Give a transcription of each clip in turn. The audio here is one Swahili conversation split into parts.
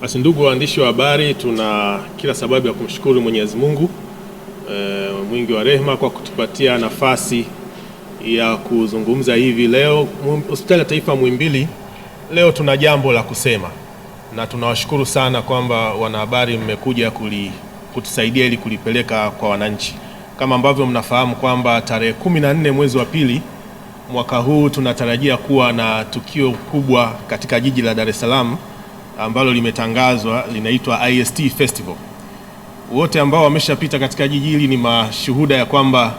Basi ndugu waandishi wa habari, tuna kila sababu ya kumshukuru Mwenyezi Mungu mwingi wa rehema kwa kutupatia nafasi ya kuzungumza hivi leo. Hospitali ya Taifa Muhimbili leo tuna jambo la kusema, na tunawashukuru sana kwamba wanahabari mmekuja kutusaidia ili kulipeleka kwa wananchi. Kama ambavyo mnafahamu kwamba tarehe 14 mwezi wa pili mwaka huu tunatarajia kuwa na tukio kubwa katika jiji la Dar es Salaam ambalo limetangazwa, linaitwa IST Festival. Wote ambao wameshapita katika jiji hili ni mashuhuda ya kwamba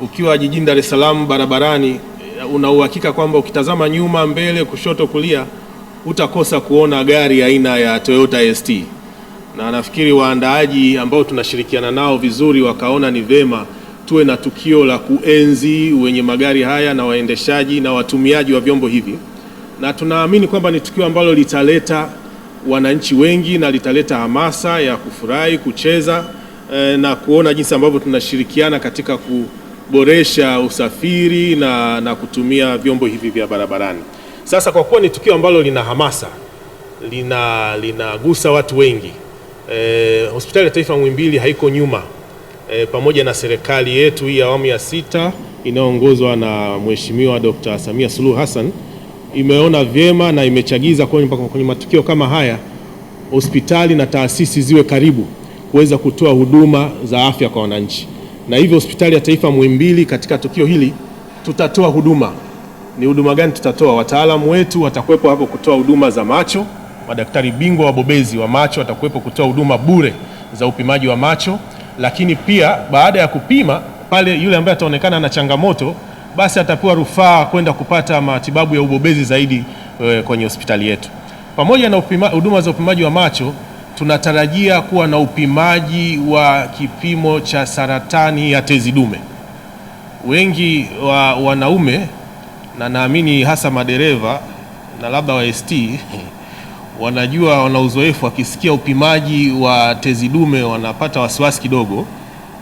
ukiwa jijini Dar es Salaam barabarani una uhakika kwamba ukitazama nyuma, mbele, kushoto, kulia utakosa kuona gari aina ya Toyota IST. Na nafikiri waandaaji ambao tunashirikiana nao vizuri wakaona ni vema tuwe na tukio la kuenzi wenye magari haya na waendeshaji na watumiaji wa vyombo hivi, na tunaamini kwamba ni tukio ambalo litaleta wananchi wengi na litaleta hamasa ya kufurahi, kucheza na kuona jinsi ambavyo tunashirikiana katika kuboresha usafiri na kutumia vyombo hivi vya barabarani. Sasa kwa kuwa ni tukio ambalo lina hamasa, linagusa watu wengi, Hospitali ya Taifa Muhimbili haiko nyuma. Pamoja na serikali yetu hii ya awamu ya 6 inayoongozwa na Mheshimiwa Dr. Samia Suluhu Hassan imeona vyema na imechagiza kwenye matukio kama haya hospitali na taasisi ziwe karibu kuweza kutoa huduma za afya kwa wananchi. Na hivyo Hospitali ya Taifa Muhimbili katika tukio hili tutatoa huduma. Ni huduma gani tutatoa? Wataalamu wetu watakuwepo hapo kutoa huduma za macho. Madaktari bingwa wabobezi wa macho watakuwepo kutoa huduma bure za upimaji wa macho, lakini pia baada ya kupima pale, yule ambaye ataonekana na changamoto basi atapewa rufaa kwenda kupata matibabu ya ubobezi zaidi kwenye hospitali yetu. Pamoja na huduma za upimaji wa macho, tunatarajia kuwa na upimaji wa kipimo cha saratani ya tezi dume. Wengi wa wanaume na naamini hasa madereva na labda wa ST wanajua, wana uzoefu, wakisikia upimaji wa tezi dume wanapata wasiwasi kidogo,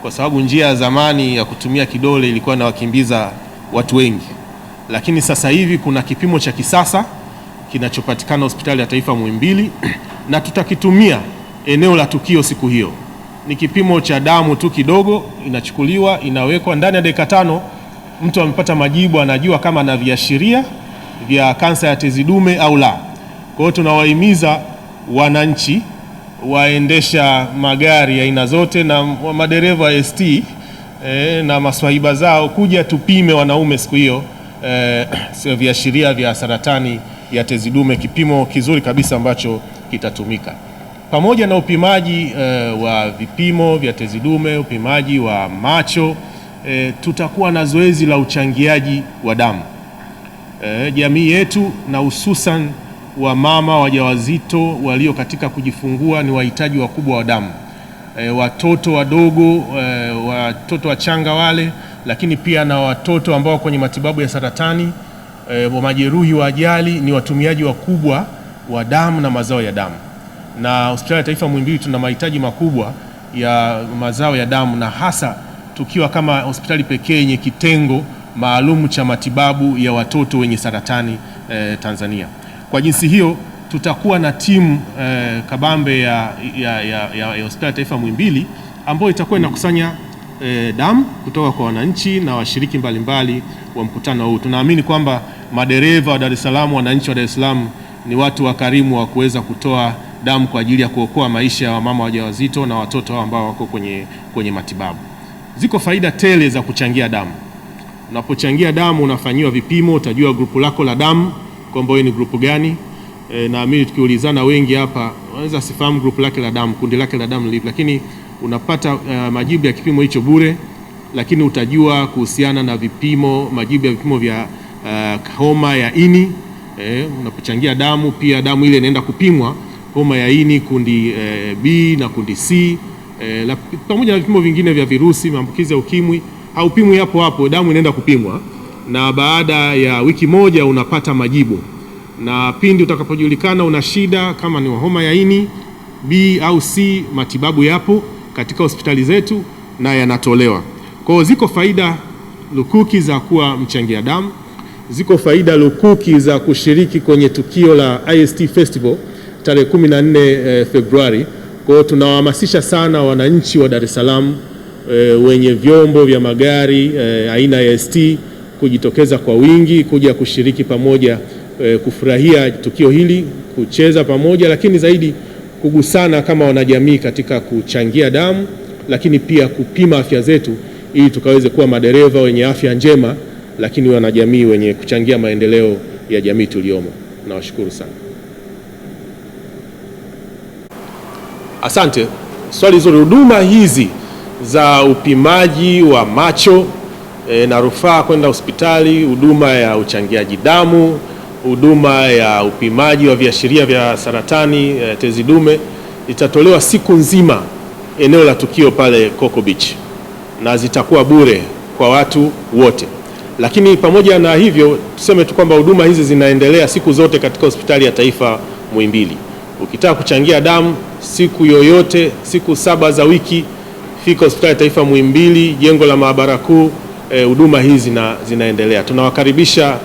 kwa sababu njia ya zamani ya kutumia kidole ilikuwa na wakimbiza watu wengi. Lakini sasa hivi kuna kipimo cha kisasa kinachopatikana Hospitali ya Taifa Muhimbili na tutakitumia eneo la tukio siku hiyo. Ni kipimo cha damu tu kidogo, inachukuliwa, inawekwa, ndani ya dakika 5 mtu amepata majibu, anajua kama ana viashiria vya kansa ya tezi dume au la. Kwa hiyo tunawahimiza wananchi, waendesha magari aina zote na madereva ST na maswahiba zao kuja tupime wanaume siku hiyo viashiria vya saratani ya tezi dume, kipimo kizuri kabisa ambacho kitatumika. Pamoja na upimaji wa vipimo vya tezi dume, upimaji wa macho, tutakuwa na zoezi la uchangiaji wa damu. Jamii yetu na hususan wa mama wajawazito walio katika kujifungua ni wahitaji wakubwa wa damu. Watoto wadogo, watoto wachanga wale, lakini pia na watoto ambao kwenye matibabu ya saratani, majeruhi wa ajali ni watumiaji wakubwa wa damu na mazao ya damu. Na Hospitali ya Taifa Muhimbili tuna mahitaji makubwa ya mazao ya damu, na hasa tukiwa kama hospitali pekee yenye kitengo maalum cha matibabu ya watoto wenye saratani Tanzania. Kwa jinsi hiyo tutakuwa na timu kabambe ya Hospitali ya Taifa Muhimbili ambayo itakuwa inakusanya damu kutoka kwa wananchi na washiriki mbalimbali wa mkutano huu. Tunaamini kwamba madereva wa Dar es Salaam, wananchi wa Dar es Salaam ni watu wakarimu wa kuweza kutoa damu kwa ajili ya kuokoa maisha ya wamama wajawazito na watoto ambao wako kwenye matibabu. Ziko faida tele za kuchangia damu. Unapochangia damu unafanyiwa vipimo, utajua grupu lako la damu kwamba wewe ni grupu gani. Naamini tukiulizana wengi hapa wanaweza sifahamu grupu lake la damu, kundi lake la damu lipi, lakini unapata majibu ya kipimo hicho bure. Lakini utajua kuhusiana na vipimo, majibu ya vipimo vya homa ya ini. Unapochangia damu pia damu ile inaenda kupimwa homa ya ini kundi B na kundi C, pamoja na vipimo vingine vya virusi, maambukizi ya ukimwi. Haupimwi hapo, damu inaenda kupimwa, na baada ya wiki moja unapata majibu. Na pindi utakapojulikana una shida kama ni homa ya ini B au C, matibabu yapo katika hospitali zetu na yanatolewa. Kwa hiyo ziko faida lukuki za kuwa mchangia damu, ziko faida lukuki za kushiriki kwenye tukio la IST Festival tarehe 14 Februari. Kwa hiyo tunawahamasisha sana wananchi wa Dar es Salaam wenye vyombo vya magari aina ya ST kujitokeza kwa wingi kuja kushiriki pamoja kufurahia tukio hili, kucheza pamoja, lakini zaidi kugusana kama wanajamii katika kuchangia damu, lakini pia kupima afya zetu ili tukaweze kuwa madereva wenye afya njema, lakini wanajamii wenye kuchangia maendeleo ya jamii tuliomo. Nawashukuru sana. Asante. Swali zuri. Huduma hizi za upimaji wa macho na rufaa kwenda hospitali, huduma ya uchangiaji damu, huduma ya upimaji wa viashiria vya saratani tezi dume itatolewa siku nzima eneo la tukio pale Coco Beach, na zitakuwa bure kwa watu wote. Lakini pamoja na hivyo, tuseme tu kwamba huduma hizi zinaendelea siku zote katika hospitali ya taifa Muhimbili. Ukitaka kuchangia damu siku yoyote, siku 7 za wiki, fika hospitali ya taifa Muhimbili, jengo la maabara kuu. Huduma hizi zinaendelea. Tunawakaribisha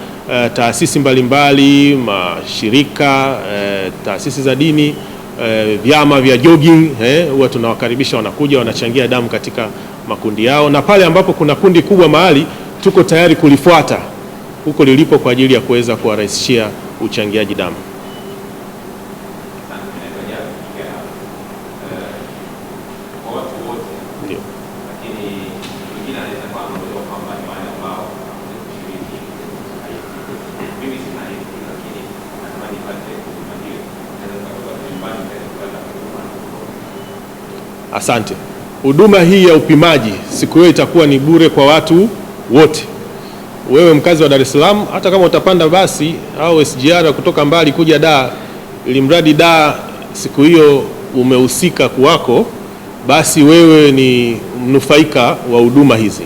taasisi mbalimbali, mashirika, taasisi za dini, vyama vya jogging, huwa tunawakaribisha, wanakuja wanachangia damu katika makundi yao, na pale ambapo kuna kundi kubwa mahali, tuko tayari kulifuata huko lilipo kwa ajili ya kuweza kuwarahisishia uchangiaji damu. Asante. Huduma hii ya upimaji siku hiyo itakuwa ni bure kwa watu wote. Wewe mkazi wa Dar es Salaam, hata kama utapanda basi au SGR kutoka mbali kuja Dar, ili mradi Dar siku hiyo umehusika kuwako, basi wewe ni mnufaika wa huduma hizi.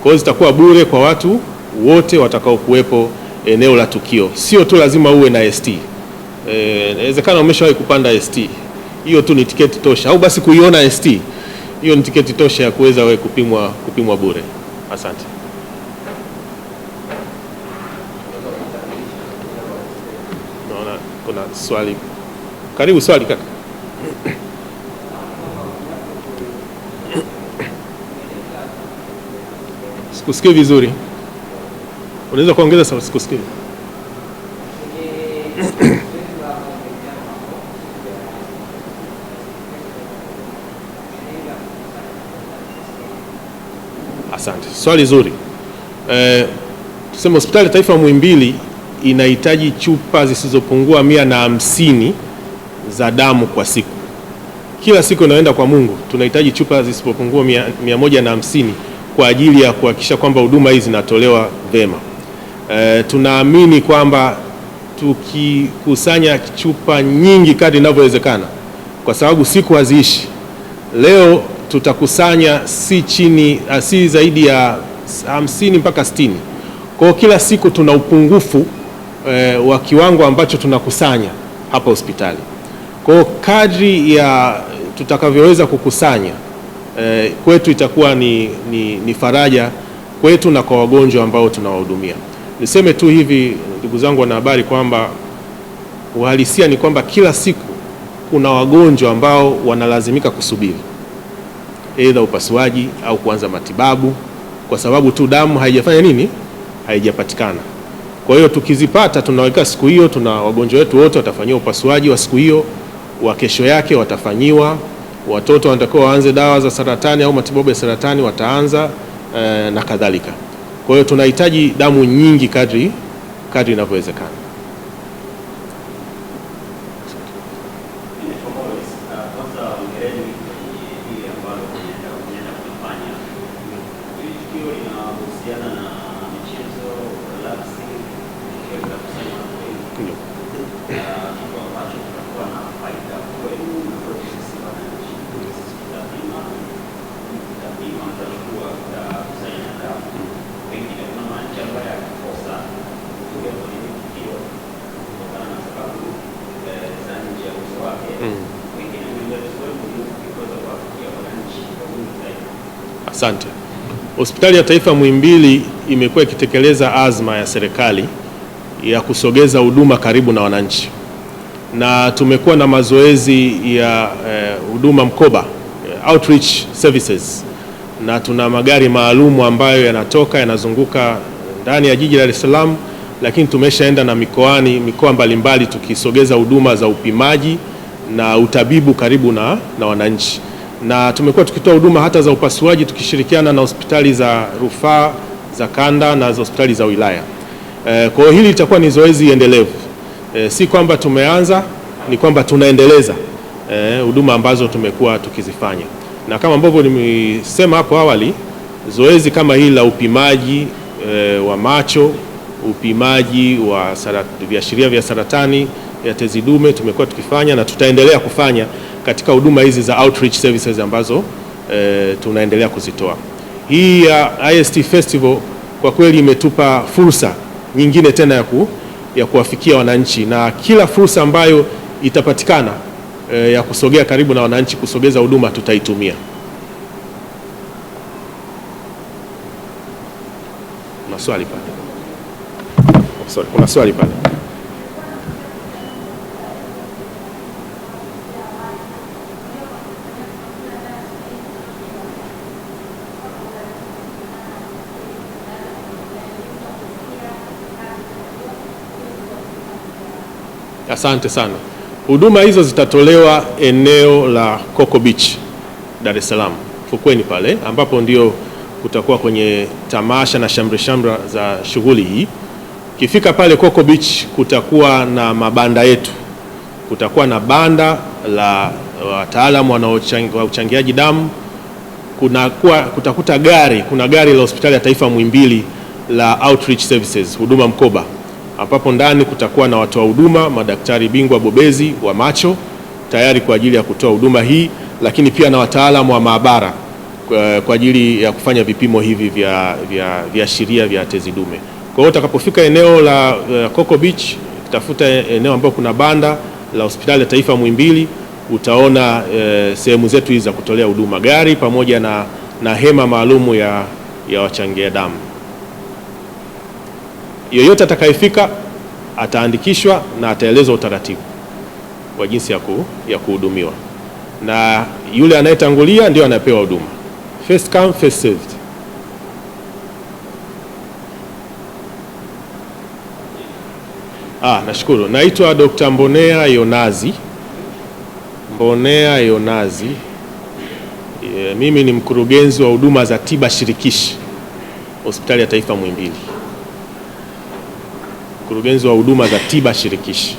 Kwa hiyo zitakuwa bure kwa watu wote watakao kuwepo eneo la tukio. Sio tu lazima uwe na ST. Inawezekana umeshawahi kupanda ST. Hiyo tu ni tiketi tosha, au basi kuiona ST, hiyo ni tiketi tosha ya kuweza wewe kupimwa bure. Asante. Naona kuna swali. Karibu swali kaka. Sikusikii vizuri. Unaweza kuongeza sauti? Sikusikii. Asante. Swali zuri. Tuseme hospitali ya taifa Muhimbili inahitaji chupa zisizopungua 150 za damu kwa siku. Kila siku inaenda kwa Mungu, tunahitaji chupa zisizopungua 150 kwa ajili ya kuhakikisha kwamba huduma hizi zinatolewa vema. Tunaamini kwamba tukikusanya chupa nyingi kadri inavyowezekana, kwa sababu siku haziishi, leo tutakusanya si zaidi ya 50 mpaka 60. Kwa hiyo kila siku tuna upungufu wa kiwango ambacho tunakusanya hapa hospitali. Kwa hiyo kadri ya tutakavyoweza kukusanya kwetu itakuwa ni faraja kwetu na kwa wagonjwa ambao tunawahudumia. Niseme tu hivi, ndugu zangu wanahabari, kwamba uhalisia ni kwamba kila siku kuna wagonjwa ambao wanalazimika kusubiri aidha upasuaji au kuanza matibabu kwa sababu tu damu haijapatikana. Kwa hiyo tukizipata, tunaweka siku hiyo, tuna wagonjwa wetu wote watafanyiwa upasuaji wa siku hiyo, wa kesho yake watafanyiwa, watoto wanatakiwa waanze dawa za saratani au matibabu ya saratani wataanza, na kadhalika. Kwa hiyo tunahitaji damu nyingi kadri inavyowezekana. Asante. Hospitali ya Taifa Muhimbili imekuwa ikitekeleza azma ya serikali ya kusogeza huduma karibu na wananchi. na tumekuwa na mazoezi ya huduma mkoba, outreach services, na tuna magari maalumu ambayo yanatoka yanazunguka ndani ya jiji la Dar es Salaam, lakini tumeshaenda na mikoa mbalimbali tukisogeza huduma za upimaji na utabibu karibu na wananchi, na tumekuwa tukitoa huduma hata za upasuaji tukishirikiana na hospitali za rufaa za kanda na za hospitali za wilaya. Kwa hiyo hili litakuwa ni zoezi endelevu. Si kwamba tumeanza, ni kwamba tunaendeleza huduma ambazo tumekuwa tukizifanya, na kama ambavyo nimesema hapo awali, zoezi kama hili la upimaji wa macho, upimaji wa viashiria vya saratani ya tezi dume tumekuwa tukifanya na tutaendelea kufanya katika huduma hizi za outreach services ambazo tunaendelea kuzitoa. Hii ya IST Festival kwa kweli imetupa fursa nyingine tena ya kuwafikia wananchi, na kila fursa ambayo itapatikana ya kusogea karibu na wananchi, kusogeza huduma, tutaitumia. Kuna swali pale. Kuna swali pale. Asante sana. Huduma hizo zitatolewa eneo la Coco Beach, Dar es Salaam, fukweni pale ambapo ndio kutakuwa kwenye tamasha na shamra za shughuli hii. Kifika pale Coco Beach kutakuwa na mabanda yetu. Kutakuwa na banda la wataalamu wa uchangiaji damu. Kuna gari la Hospitali ya Taifa Muhimbili la outreach services, huduma mkoba, ambapo ndani kutakuwa na watoa huduma, madaktari bingwa bobezi wa macho tayari kwa ajili ya kutoa huduma hii, lakini pia na wataalamu wa maabara kwa ajili ya kufanya vipimo hivi vya viashiria vya tezi dume. Kwa hiyo utakapofika eneo la Coco Beach, tafuta eneo ambapo kuna banda la Hospitali ya Taifa Muhimbili, utaona sehemu zetu hizi za kutolea huduma, gari pamoja na hema maalumu ya wachangia damu. Yoyote atakayefika ataandikishwa na ataelezwa utaratibu wa jinsi ya kuhudumiwa, na yule anayetangulia ndio anapewa huduma. First come, first served. Nashukuru. Naitwa Dr. Mbonea Yonazi. Mimi ni mkurugenzi wa huduma za tiba shirikishi Hospitali ya Taifa Muhimbili. Mkurugenzi wa huduma za tiba shirikishi.